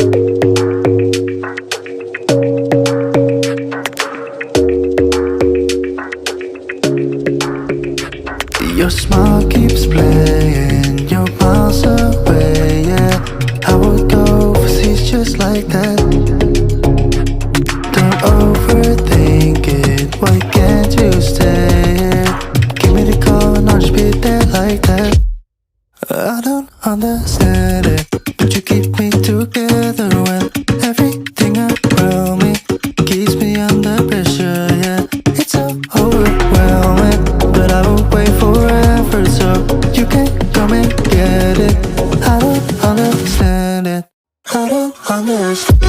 Your smile keeps playing, you're miles away, yeah. I would go overseas just like that. Don't overthink it, why can't you stay here? Give me the call and I'll just be there like that. I don't understand it, but you keep me together when everything around me keeps me under pressure, yeah. It's so overwhelming, but I will wait forever so you can come and get it. I don't understand it, I don't understand.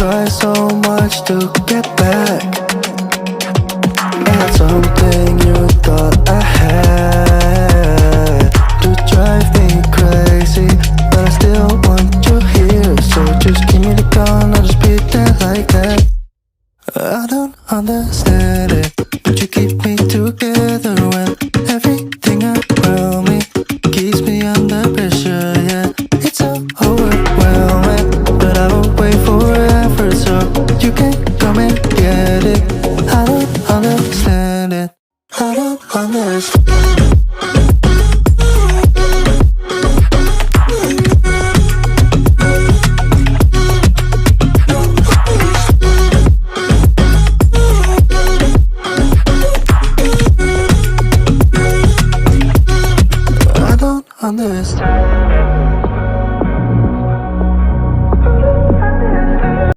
Try so much to get back. I had something you thought I had to drive me crazy, but I still want you here. So just give me the call and I'll just be there like that. I don't understand it, but you keep me together when everything around me keeps me under pressure, yeah. It's so overwhelming, but I will wait forever so you can come and get it. I don't understand it, I don't understand. I don't understand.